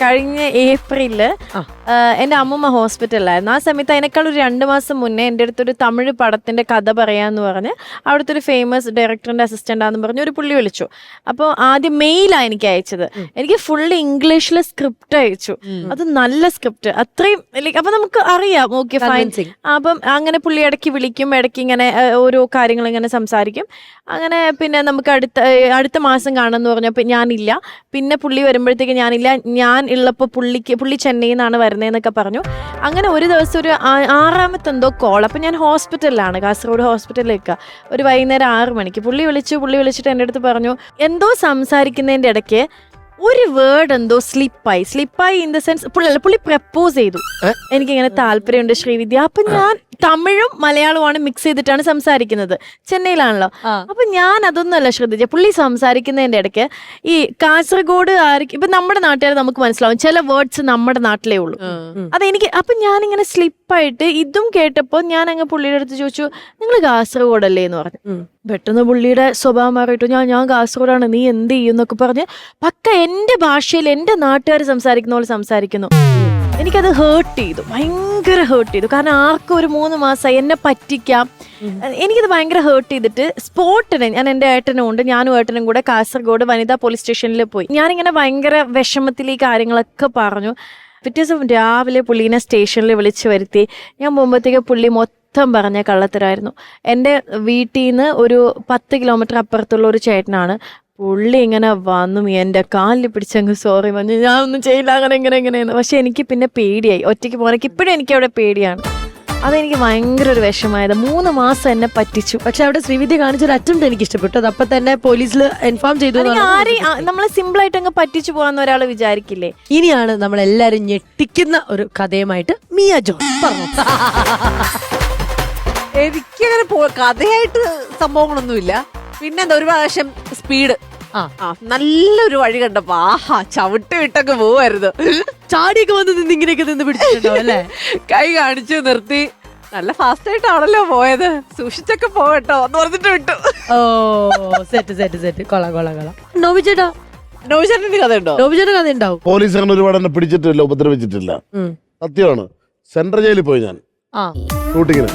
കഴിഞ്ഞ ഏപ്രിലില് എന്റെ അമ്മൂമ്മ ഹോസ്പിറ്റലിലായിരുന്നു. ആ സമയത്ത് അതിനേക്കാൾ ഒരു 2 മാസം മുന്നേ എൻ്റെ അടുത്തൊരു തമിഴ് പടത്തിന്റെ കഥ പറയാന്ന് പറഞ്ഞ് അവിടുത്തെ ഒരു ഫേമസ് ഡയറക്ടറിന്റെ അസിസ്റ്റന്റ് ആണെന്ന് പറഞ്ഞ് ഒരു പുള്ളി വിളിച്ചു. അപ്പോൾ ആദ്യം മെയിലാണ് എനിക്ക് അയച്ചത്. എനിക്ക് ഫുള്ള് ഇംഗ്ലീഷിലെ സ്ക്രിപ്റ്റ് അയച്ചു. അത് നല്ല സ്ക്രിപ്റ്റ്, അത്രയും അപ്പൊ നമുക്ക് അറിയാം ഓക്കെ ഫൈൻ. അപ്പം അങ്ങനെ പുള്ളി ഇടയ്ക്ക് വിളിക്കും, ഇടയ്ക്ക് ഇങ്ങനെ ഓരോ കാര്യങ്ങൾ ഇങ്ങനെ സംസാരിക്കും. അങ്ങനെ പിന്നെ നമുക്ക് അടുത്ത മാസം കാണുമെന്ന് പറഞ്ഞപ്പോൾ ഞാനില്ല. പിന്നെ പുള്ളി വരുമ്പോഴത്തേക്ക് ഞാനില്ല, ഞാൻ ഉള്ളപ്പോൾ പുള്ളി ചെന്നൈയിൽ നിന്നാണ് വരുന്നതെന്നൊക്കെ പറഞ്ഞു. അങ്ങനെ ഒരു ദിവസം ഒരു 6ാമത്തെ എന്തോ കോൾ. അപ്പം ഞാൻ ഹോസ്പിറ്റലിലാണ്, കാസർഗോഡ് ഹോസ്പിറ്റലിലേക്ക്. ഒരു വൈകുന്നേരം 6 മണിക്ക് പുള്ളി വിളിച്ചിട്ട് എൻ്റെ അടുത്ത് പറഞ്ഞു, എന്തോ സംസാരിക്കുന്നതിൻ്റെ ഇടയ്ക്ക് ഒരു വേർഡ് എന്തോ സ്ലിപ്പായി ഇൻ ദ സെൻസ് പുള്ളി പ്രപ്പോസ് ചെയ്തു. എനിക്കിങ്ങനെ താല്പര്യമുണ്ട് ശ്രീവിദ്യ. അപ്പൊ ഞാൻ തമിഴും മലയാളവുമാണ് മിക്സ് ചെയ്തിട്ടാണ് സംസാരിക്കുന്നത്, ചെന്നൈയിലാണല്ലോ. അപ്പൊ ഞാൻ അതൊന്നുമല്ല ശ്രദ്ധിച്ചത്. പുള്ളി സംസാരിക്കുന്നതിന്റെ ഇടയ്ക്ക് ഈ കാസർഗോഡ് ആയിരിക്കും, ഇപ്പൊ നമ്മുടെ നാട്ടുകാർ നമുക്ക് മനസ്സിലാവും ചില വേർഡ്സ് നമ്മുടെ നാട്ടിലേ ഉള്ളൂ. അതെനിക്ക് അപ്പൊ ഞാനിങ്ങനെ സ്ലിപ്പായിട്ട് ഇതും കേട്ടപ്പോ ഞാൻ അങ്ങ് പുള്ളിയുടെ അടുത്ത് ചോദിച്ചു, നിങ്ങൾ കാസർഗോഡല്ലേ എന്ന് പറഞ്ഞു. പെട്ടെന്ന് പുള്ളിയുടെ സ്വഭാവം മാറിയിട്ടു, ഞാൻ കാസർഗോഡാണ്, നീ എന്ത് ചെയ്യും എന്നൊക്കെ പറഞ്ഞ് പക്ക എന്റെ ഭാഷയിൽ എന്റെ നാട്ടുകാർ സംസാരിക്കുന്ന പോലെ സംസാരിക്കുന്നു. എനിക്കത് ഹേർട്ട് ചെയ്തു, ഭയങ്കര ഹേർട്ട് ചെയ്തു. കാരണം ആർക്കും ഒരു 3 മാസമായി എന്നെ പറ്റിക്കാം. എനിക്കത് ഭയങ്കര ഹേർട്ട് ചെയ്തിട്ട് സ്പോട്ടിന് ഞാൻ എൻ്റെ ഏട്ടനും ഞാനും ഏട്ടനും കൂടെ കാസർഗോഡ് വനിതാ പോലീസ് സ്റ്റേഷനിൽ പോയി. ഞാനിങ്ങനെ ഭയങ്കര വിഷമത്തിൽ ഈ കാര്യങ്ങളൊക്കെ പറഞ്ഞു. പിറ്റേ ദിവസം രാവിലെ പുള്ളീനെ സ്റ്റേഷനിൽ വിളിച്ചു വരുത്തി. ഞാൻ പോകുമ്പോഴത്തേക്ക് പുള്ളി മൊത്തം പറഞ്ഞ കള്ളത്തരായിരുന്നു. എൻ്റെ വീട്ടിൽ നിന്ന് ഒരു 10 കിലോമീറ്റർ അപ്പുറത്തുള്ള ഒരു ചേട്ടനാണ്. പുള്ളി ഇങ്ങനെ വന്നു എൻ്റെ കാലിൽ പിടിച്ചങ്ങ് സോറി പറഞ്ഞു, ഞാൻ ഒന്നും ചെയ്യില്ല അങ്ങനെ എങ്ങനെയെന്ന്. പക്ഷെ എനിക്ക് പിന്നെ പേടിയായി, ഒറ്റയ്ക്ക് പോകാനൊക്കെ ഇപ്പോഴും എനിക്ക് അവിടെ പേടിയാണ്. അതെനിക്ക് ഭയങ്കര ഒരു വിഷമായത്. 3 മാസം എന്നെ പറ്റിച്ചു. പക്ഷെ അവിടെ ശ്രീവിദ്യ കാണിച്ചൊരു അറ്റംപ്റ്റ് എനിക്ക് ഇഷ്ടപ്പെട്ടു. അത് അപ്പൊ തന്നെ പോലീസിൽ ഇൻഫോം ചെയ്തു. ആരെയും നമ്മളെ സിമ്പിൾ ആയിട്ട് അങ്ങ് പറ്റിച്ചു പോകാന്ന് ഒരാൾ വിചാരിക്കില്ലേ? ഇനിയാണ് നമ്മൾ എല്ലാരും ഞെട്ടിക്കുന്ന ഒരു കഥയുമായിട്ട് മിയ ജോൺ പറഞ്ഞു. എനിക്കങ്ങനെ കഥയായിട്ട് സംഭവങ്ങളൊന്നുമില്ല. പിന്നെ എന്താ, ഒരു പ്രാവശ്യം സ്പീഡ് നല്ലൊരു വഴി കണ്ടപ്പോ ചവിട്ടി വിട്ടൊക്കെ പോവായിരുന്നു. ചാടിയൊക്കെ വന്ന് ഇങ്ങനെയൊക്കെ നിന്ന് പിടിച്ചിട്ടുണ്ടോ അല്ലേ? കൈ കാണിച്ചു നിർത്തി. നല്ല ഫാസ്റ്റ് ആയിട്ടാണല്ലോ പോയത്, സൂക്ഷിച്ചൊക്കെ പോകട്ടോ എന്ന് പറഞ്ഞിട്ട് വിട്ടു. ഓ സെറ്റ് കൊള്ളാം. നോബിച്ചേട്ടാ, നോബിച്ചേട്ടന്റെ കഥയുണ്ടോ? നോബിച്ചേട്ടൻ കഥ ഉണ്ടാവും. പോലീസ് അങ്ങനെ ഒരുപാട് എന്നെ പിടിച്ചിട്ടില്ല, ഉപദ്രവിച്ചിട്ടില്ല. സത്യമാണ്. സെൻട്രൽ ജയിലിൽ പോയി ഞാൻ ഷൂട്ടിങ്ങിന്.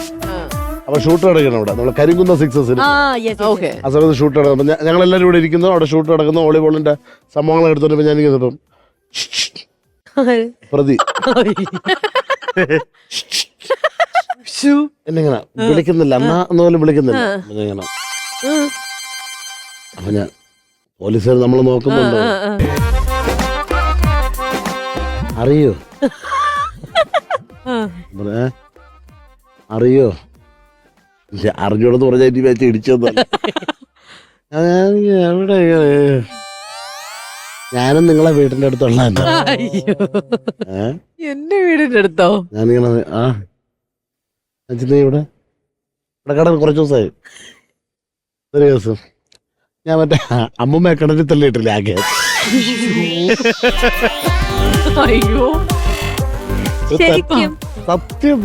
അപ്പൊ ഷൂട്ട് നടക്കണം അവിടെ, നമ്മള് കരിങ്കുന്ന 6 ആ സമയത്ത് ഷൂട്ട് നടക്കുമ്പോ ഞങ്ങളെല്ലാരും ഇവിടെ ഇരിക്കുന്നു. അവിടെ ഷൂട്ട് നടക്കുന്ന വോളിബോളിന്റെ സംഭവങ്ങൾ എടുത്തോണ്ട് ഞാനിപ്പം പ്രതി എന്നിങ്ങനെ വിളിക്കുന്നില്ല, അണ്ണ എന്നുപോലും വിളിക്കുന്നില്ല. ഇങ്ങനെ അപ്പൊ ഞാൻ പോലീസുകാർ നമ്മള് നോക്കുന്നുണ്ടോ, അറിയോ അറിയോ അറിഞ്ഞോടെന്ന് പറഞ്ഞാൽ വെച്ച് ഇടിച്ചൊന്നല്ല. എവിടെ ഞാനും നിങ്ങളെ വീടിന്റെ അടുത്തുള്ള എന്റെ വീടിന്റെ അടുത്തോ? ഞാനിങ്ങനെ ഇവിടെ കടന്ന് കുറച്ച് ദിവസമായി. ഒരു ദിവസം ഞാൻ മറ്റേ അമ്മൂമ്മ കിണറ്റിൽ തള്ളിയിട്ടില്ല ആകെ. അയ്യോ സത്യം